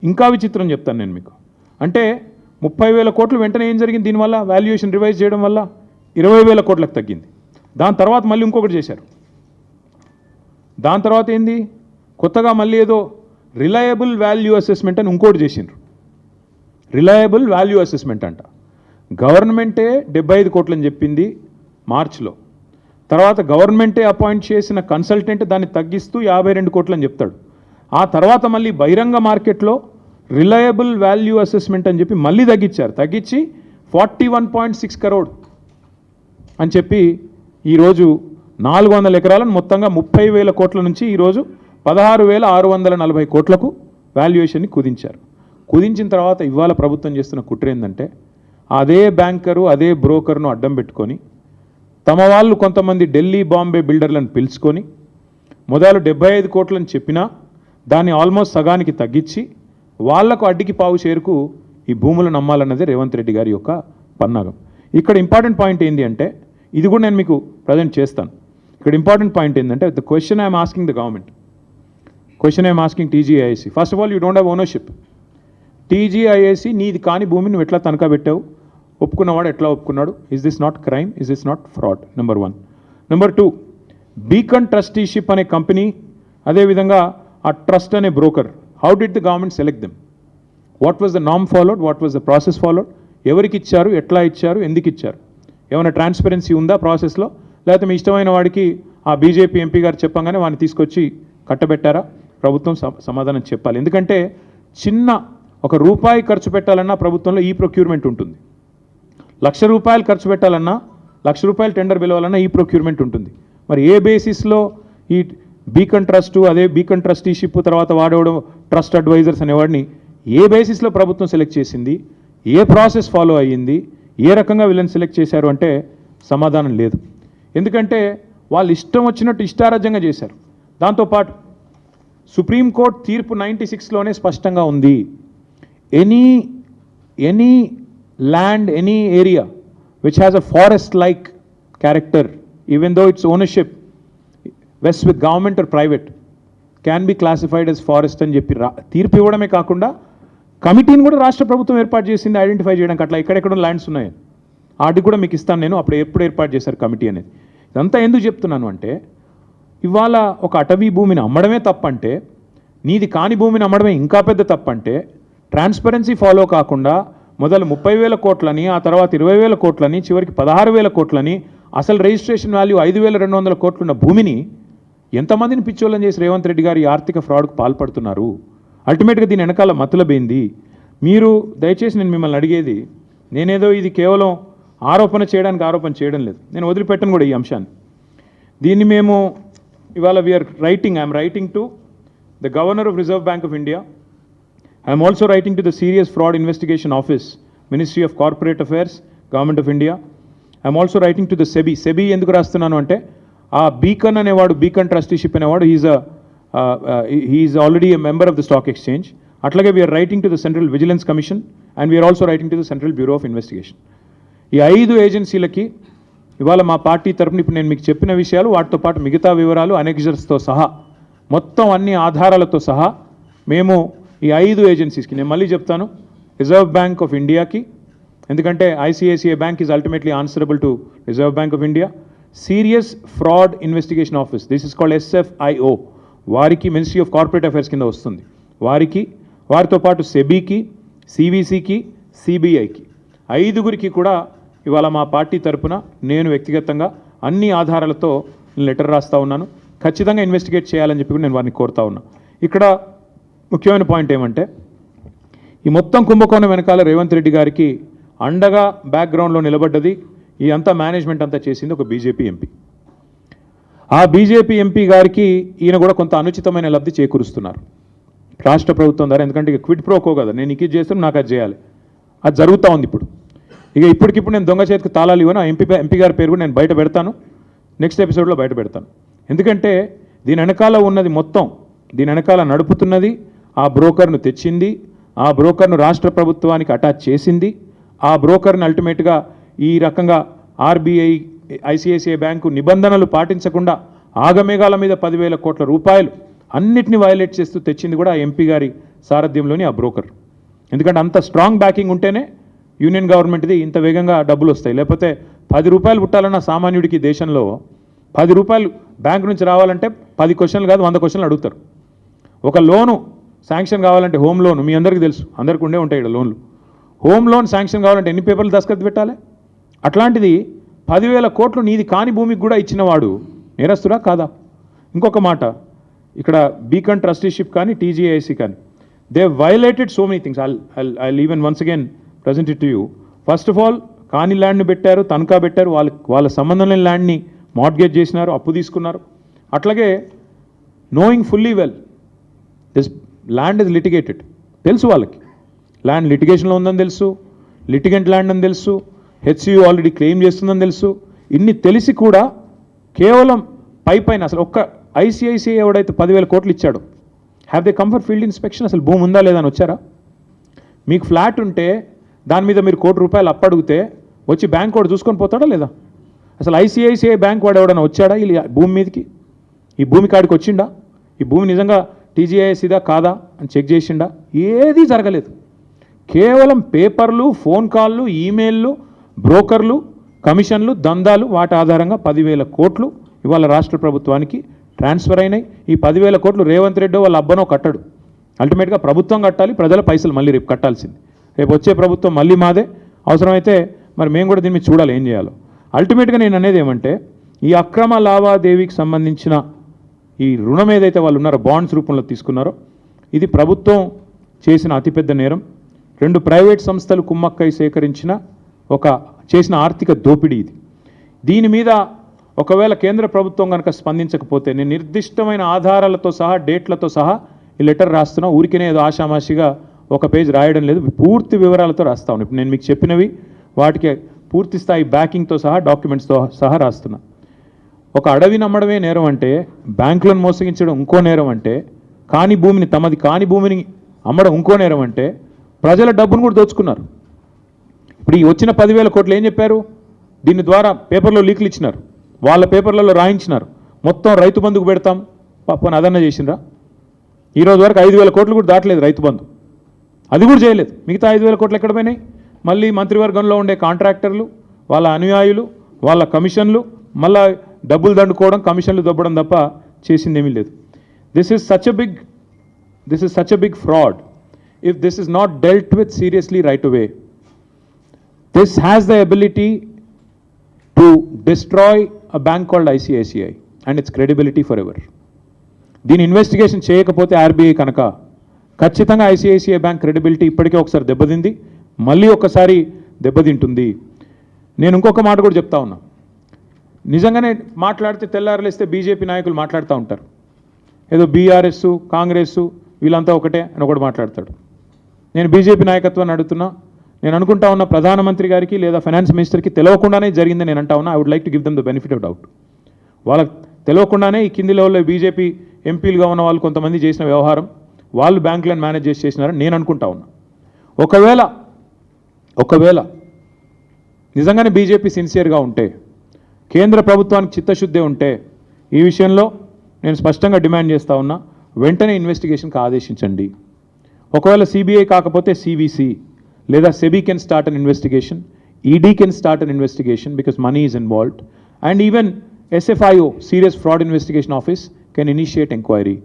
ఇంకా విచిత్రం చెప్తాను నేను మీకు. అంటే 30,000 కోట్లు వెంటనే ఏం జరిగింది? దీనివల్ల వాల్యుయేషన్ రివైజ్ చేయడం వల్ల 20,000 కోట్లకు తగ్గింది. దాని తర్వాత మళ్ళీ ఇంకొకటి చేశారు. దాని తర్వాత ఏంది? కొత్తగా మళ్ళీ ఏదో రిలయబుల్ వాల్యూ అసెస్మెంట్ అని ఇంకోటి చేసిండ్రు. రిలయబుల్ వాల్యూ అసెస్మెంట్ అంట. గవర్నమెంటే 75 కోట్లని చెప్పింది మార్చిలో. తర్వాత గవర్నమెంటే అపాయింట్ చేసిన కన్సల్టెంట్ దాన్ని తగ్గిస్తూ 52 కోట్లని చెప్తాడు. ఆ తర్వాత మళ్ళీ బహిరంగ మార్కెట్లో రిలయబుల్ వాల్యూ అసెస్మెంట్ అని చెప్పి మళ్ళీ తగ్గించారు. తగ్గించి 41.6 crore అని చెప్పి ఈరోజు 400 ఎకరాలను మొత్తంగా 30,000 కోట్ల నుంచి ఈరోజు 16,640 కోట్లకు వాల్యుయేషన్ని కుదించారు. కుదించిన తర్వాత ఇవాళ ప్రభుత్వం చేస్తున్న కుట్ర ఏంటంటే అదే బ్యాంకరు అదే బ్రోకర్ను అడ్డం పెట్టుకొని తమ వాళ్ళు కొంతమంది ఢిల్లీ బాంబే బిల్డర్లను పిలుచుకొని మొదలు 75 కోట్లని చెప్పినా దాన్ని ఆల్మోస్ట్ సగానికి తగ్గించి వాళ్లకు అడ్డికి పావు షేరుకు ఈ భూములను నమ్మాలన్నదే రేవంత్ రెడ్డి గారి యొక్క పన్నాగం. ఇక్కడ ఇంపార్టెంట్ పాయింట్ ఏంటి అంటే ఇది కూడా నేను మీకు ప్రజెంట్ చేస్తాను. ఇక్కడ ఇంపార్టెంట్ పాయింట్ ఏంటంటే the question I'm asking the government, question I'm asking టీజీఐఏసీ. First of all you don't have ownership. టీజీఐఏసీ నీది కాని భూమిని నువ్వు ఎట్లా తనఖా పెట్టావు? ఒప్పుకున్నవాడు ఎట్లా ఒప్పుకున్నాడు? Is this not crime? Is this not fraud? Number 1. Number 2, Beacon trusteeship అనే కంపెనీ, అదేవిధంగా ఆ ట్రస్ట్ అనే broker, how did the government select them? What was the నామ్ followed? What was the process followed? ఎవరికి ఇచ్చారు? ఎట్లా ఇచ్చారు? ఎందుకు ఇచ్చారు? ఏమైనా ట్రాన్స్పరెన్సీ ఉందా ప్రాసెస్లో? లేకపోతే మీ ఇష్టమైన వాడికి ఆ బీజేపీ ఎంపీ గారు చెప్పంగానే వాడిని తీసుకొచ్చి కట్టబెట్టారా? ప్రభుత్వం సమాధానం చెప్పాలి. ఎందుకంటే చిన్న ఒక రూపాయి ఖర్చు పెట్టాలన్నా ప్రభుత్వంలో ఈ ప్రొక్యూర్మెంట్ ఉంటుంది. 1,00,000 రూపాయలు ఖర్చు పెట్టాలన్నా, 1,00,000 రూపాయలు టెండర్ పిలవాలన్నా ఈ ప్రొక్యూర్మెంట్ ఉంటుంది. మరి ఏ బేసిస్లో ఈ బీకన్ ట్రస్ట్, అదే బీకన్ ట్రస్టీషిప్, తర్వాత వాడేవడం ట్రస్ట్ అడ్వైజర్స్ అనేవాడిని ఏ బేసిస్లో ప్రభుత్వం సెలెక్ట్ చేసింది? ఏ ప్రాసెస్ ఫాలో అయ్యింది? ఏ రకంగా వీళ్ళని సెలెక్ట్ చేశారు అంటే సమాధానం లేదు. ఎందుకంటే వాళ్ళు ఇష్టం వచ్చినట్టు ఇష్టారాజ్యంగా చేశారు. దాంతోపాటు సుప్రీంకోర్టు తీర్పు 96లోనే స్పష్టంగా ఉంది, any land, any area which has a forest like character, even though its ownership vest with government or private, can be classified as forest అని చెప్పి తీర్పు ఇవ్వడమే కాకుండా కమిటీని కూడా రాష్ట్ర ప్రభుత్వం ఏర్పాటు చేసింది ఐడెంటిఫై చేయడానికి. అట్లా ఎక్కడెక్కడ ల్యాండ్స్ ఉన్నాయని వాటికి కూడా మీకు ఇస్తాను నేను. ఎప్పుడు ఏర్పాటు చేశారు కమిటీ అనేది? ఇదంతా ఎందుకు చెప్తున్నాను అంటే ఇవాళ ఒక అటవీ భూమిని అమ్మడమే తప్పంటే, నీది కాని భూమిని అమ్మడమే ఇంకా పెద్ద తప్పంటే, ట్రాన్స్పరెన్సీ ఫాలో కాకుండా మొదలు 30,000 కోట్లని, ఆ తర్వాత 20,000 కోట్లని, చివరికి 16,000 కోట్లని, అసలు రిజిస్ట్రేషన్ వాల్యూ 5,200 కోట్లున్న భూమిని ఎంతమందిని పిచ్చోళ్ళని చేసి రేవంత్ రెడ్డి గారు ఈ ఆర్థిక ఫ్రాడ్కు పాల్పడుతున్నారు? అల్టిమేట్గా దీని వెనకాల మతలబేంది? మీరు దయచేసి నేను మిమ్మల్ని అడిగేది, నేనేదో ఇది కేవలం ఆరోపణ చేయడం లేదు, నేను వదిలిపెట్టను కూడా ఈ అంశాన్ని. దీన్ని మేము ఇవాళ I'm writing to the governor of Reserve Bank of India. I'm also writing to the Serious Fraud Investigation Office, Ministry of Corporate Affairs, Government of India. I'm also writing to the SEBI. SEBI ఎందుకు రాస్తున్నాను అంటే ఆ Beacon అనేవాడు, Beacon trusteeship అనేవాడు, he is already a member of the stock exchange. అట్లాగే we are writing to the Central Vigilance Commission and we are also writing to the Central bureau of investigation. ఈ 5 ఏజెన్సీలకి ఇవాళ మా పార్టీ తరఫున ఇప్పుడు నేను మీకు చెప్పిన విషయాలు, వాటితో పాటు మిగతా వివరాలు అనెక్జర్స్తో సహా, మొత్తం అన్ని ఆధారాలతో సహా మేము ఈ 5 ఏజెన్సీస్కి, నేను మళ్ళీ చెప్తాను, రిజర్వ్ బ్యాంక్ ఆఫ్ ఇండియాకి, ఎందుకంటే ICICI bank is ultimately answerable to reserve Bank of India, serious Fraud Investigation office, this is called SFIO, వారికి మినిస్ట్రీ ఆఫ్ కార్పొరేట్ అఫైర్స్ కింద వస్తుంది, వారికి, వారితో పాటు సెబీకి, సివిసికి, సిబిఐకి, 5గురికి కూడా ఇవాళ మా పార్టీ తరఫున నేను వ్యక్తిగతంగా అన్ని ఆధారాలతో లెటర్ రాస్తూ ఉన్నాను. ఖచ్చితంగా ఇన్వెస్టిగేట్ చేయాలని చెప్పి కూడా నేను వారిని కోరుతా ఉన్నా. ఇక్కడ ముఖ్యమైన పాయింట్ ఏమంటే ఈ మొత్తం కుంభకోణం వెనకాల రేవంత్ రెడ్డి గారికి అండగా బ్యాక్గ్రౌండ్లో నిలబడ్డది, ఈ అంతా మేనేజ్మెంట్ అంతా చేసింది ఒక బీజేపీ ఎంపీ. ఆ బీజేపీ ఎంపీ గారికి ఈయన కూడా కొంత అనుచితమైన లబ్ధి చేకూరుస్తున్నారు రాష్ట్ర ప్రభుత్వం ద్వారా. ఎందుకంటే ఇక క్విడ్ ప్రోకో కదా, నేను ఇది చేస్తాను, నాకు అది చేయాలి, అది జరుగుతూ ఉంది ఇప్పుడు. ఇప్పటికిప్పుడు నేను దొంగ చేతికి తాళాలు ఇవ్వను. ఆ ఎంపీ గారి పేరు కూడా నేను బయట పెడతాను, నెక్స్ట్ ఎపిసోడ్లో బయట పెడతాను. ఎందుకంటే దీని వెనకాల ఉన్నది మొత్తం, దీని వెనకాల నడుపుతున్నది ఆ బ్రోకర్ను తెచ్చింది, ఆ బ్రోకర్ను రాష్ట్ర ప్రభుత్వానికి అటాచ్ చేసింది, ఆ బ్రోకర్ని అల్టిమేట్గా ఈ రకంగా ఆర్బీఐ, ఐసిఐసిఐ బ్యాంకు నిబంధనలు పాటించకుండా ఆగమేఘాల మీద 10,000 కోట్ల రూపాయలు అన్నిటిని వయలేట్ చేస్తూ తెచ్చింది కూడా ఆ ఎంపీ గారి సారథ్యంలోని ఆ బ్రోకర్. ఎందుకంటే అంత స్ట్రాంగ్ బ్యాకింగ్ ఉంటేనే యూనియన్ గవర్నమెంట్ది ఇంత వేగంగా డబ్బులు వస్తాయి. లేకపోతే 10 రూపాయలు పుట్టాలన్న సామాన్యుడికి దేశంలో 10 రూపాయలు బ్యాంక్ నుంచి రావాలంటే 10 క్వశ్చన్లు కాదు 100 క్వశ్చన్లు అడుగుతారు. ఒక లోను శాంక్షన్ కావాలంటే హోమ్ లోన్ మీ అందరికీ తెలుసు, అందరికీ ఉండే ఉంటాయి ఇక్కడ లోన్లు. హోమ్ లోన్ శాంక్షన్ కావాలంటే ఎన్ని పేపర్లు దస్తఖత్ పెట్టాలి? అట్లాంటిది 10,000 కోట్లు నీది కాని భూమికి కూడా ఇచ్చినవాడు నేరస్తుడా కాదా? ఇంకొక మాట, ఇక్కడ బీకన్ ట్రస్టీషిప్ కానీ టీజీఐసి కానీ they violated so many things. I'll even once again present it to you. First of all కాని ల్యాండ్ని పెట్టారు, తనఖా పెట్టారు, వాళ్ళ సంబంధం లేని ల్యాండ్ని మార్ట్గేజ్ చేసినారు, అప్పు తీసుకున్నారు. అట్లాగే knowing fully well this land is litigated, తెలుసు వాళ్ళకి ల్యాండ్ లిటిగేషన్లో ఉందని తెలుసు, లిటిగెంట్ ల్యాండ్ అని తెలుసు, హెచ్సియు ఆల్రెడీ క్లెయిమ్ చేస్తుందని తెలుసు. ఇన్ని తెలిసి కూడా కేవలం పైన అసలు ఒక్క ఐసిఐసిఐ ఎవడైతే 10,000 కోట్లు ఇచ్చాడో have they come for field inspection, అసలు భూమి ఉందా లేదా అని వచ్చారా? మీకు ఫ్లాట్ ఉంటే దాని మీద మీరు ₹1 కోటి అప్పు అడిగితే వచ్చి బ్యాంక్ వాడు చూసుకొని పోతాడా లేదా? అసలు ఐసిఐసిఐ బ్యాంక్ వాడు ఎవడన్నా వచ్చాడా ఈ భూమి మీదకి? ఈ భూమి కాడికి వచ్చిండా? ఈ భూమి నిజంగా టీజీఐఎస్దా కాదా అని చెక్ చేసిండా? ఏదీ జరగలేదు. కేవలం పేపర్లు, ఫోన్ కాళ్ళు, ఈమెయిల్లు, బ్రోకర్లు, కమిషన్లు, దందాలు, వాటి ఆధారంగా 10,000 కోట్లు ఇవాళ రాష్ట్ర ప్రభుత్వానికి ట్రాన్స్ఫర్ అయినాయి. ఈ 10,000 కోట్లు రేవంత్ రెడ్డి వాళ్ళ అబ్బనో కట్టడు, అల్టిమేట్గా ప్రభుత్వం కట్టాలి, ప్రజల పైసలు మళ్ళీ రేపు కట్టాల్సింది. రేపు వచ్చే ప్రభుత్వం మళ్ళీ మాదే, అవసరమైతే మరి మేము కూడా దీన్ని మీద చూడాలి ఏం చేయాలో. అల్టిమేట్గా నేను అనేది ఏమంటే ఈ అక్రమ లావాదేవీకి సంబంధించిన ఈ రుణం ఏదైతే వాళ్ళు ఉన్నారో బాండ్స్ రూపంలో తీసుకున్నారో ఇది ప్రభుత్వం చేసిన అతిపెద్ద నేరం. 2 ప్రైవేట్ సంస్థలు కుమ్మక్కై సేకరించిన చేసిన ఆర్థిక దోపిడీ ఇది. దీని మీద ఒకవేళ కేంద్ర ప్రభుత్వం కనుక స్పందించకపోతే నేను నిర్దిష్టమైన ఆధారాలతో సహా డేట్లతో సహా ఈ లెటర్ రాస్తున్నా. ఊరికనే ఏదో ఆషామాషిగా ఒక పేజ్ రాయడం లేదు, పూర్తి వివరాలతో రాస్తా ఉన్నాను. ఇప్పుడు నేను మీకు చెప్పినవి వాటికి పూర్తి స్థాయి బ్యాకింగ్తో సహా డాక్యుమెంట్స్తో సహా రాస్తున్నా. ఒక అడవి నమ్మడమే నేరం అంటే, బ్యాంకులను మోసగించడం ఇంకో నేరం అంటే, కాని భూమిని తమది కాని భూమిని అమ్మడం ఇంకో నేరం అంటే, ప్రజల డబ్బును కూడా దోచుకున్నారు. ఇప్పుడు ఈ వచ్చిన 10,000 కోట్లు ఏం చెప్పారు? దీని ద్వారా పేపర్లో లీకులు ఇచ్చినారు, వాళ్ళ పేపర్లలో రాయించినారు, మొత్తం రైతు బంధుకు పెడతాం పాపని అదన్న చేసిండ్రా? ఈరోజు వరకు 5,000 కోట్లు కూడా దాటలేదు రైతు బంధు, అది కూడా చేయలేదు. మిగతా 5,000 కోట్లు ఎక్కడ పోయినాయి? మళ్ళీ మంత్రివర్గంలో ఉండే కాంట్రాక్టర్లు, వాళ్ళ అనుయాయులు, వాళ్ళ కమిషన్లు, మళ్ళా డబ్బులు దండుకోవడం, కమిషన్లు దొబ్బడం తప్ప చేసిందేమీ లేదు. This is such a big fraud. If this is not dealt with seriously right away, this has the ability to destroy a bank called ICICI and its credibility for ever. దీని ఇన్వెస్టిగేషన్ చేయకపోతే RBI కనుక ఖచ్చితంగా ICICI bank credibility ఇప్పటికే ఒకసారి దెబ్బతింది, మళ్ళీ ఒకసారి దెబ్బతింటుంది. నేను ఇంకొక మాట కూడా చెప్తా ఉన్నా. నిజంగానే మాట్లాడితే తెల్లారలేస్తే బీజేపీ నాయకులు మాట్లాడుతూ ఉంటారు, ఏదో బీఆర్ఎస్ కాంగ్రెస్ వీళ్ళంతా ఒకటే అని ఒకటి మాట్లాడతాడు. నేను బీజేపీ నాయకత్వాన్ని అడుగుతున్నా, నేను అనుకుంటా ఉన్న ప్రధానమంత్రి గారికి లేదా ఫైనాన్స్ మినిస్టర్కి తెలియకుండానే జరిగిందని నేను అంటా ఉన్నా. I would like to give them the benefit of doubt. వాళ్ళకి తెలియకుండానే ఈ కింది లెవెల్లో బీజేపీ ఎంపీలుగా ఉన్న వాళ్ళు కొంతమంది చేసిన వ్యవహారం వాళ్ళు బ్యాంకులను మేనేజ్ చేసినారని నేను అనుకుంటా ఉన్నా. ఒకవేళ నిజంగానే బీజేపీ సిన్సియర్గా ఉంటే, కేంద్ర ప్రభుత్వానికి చిత్తశుద్ధి ఉంటే, ఈ విషయంలో నేను స్పష్టంగా డిమాండ్ చేస్తూ ఉన్నా, వెంటనే ఇన్వెస్టిగేషన్కి ఆదేశించండి. ఒకవేళ సిబిఐ కాకపోతే సివిసి లేదా SEBI can start an investigation, ED can start an investigation because money is involved, and even SFIO, Serious Fraud Investigation Office, can initiate inquiry.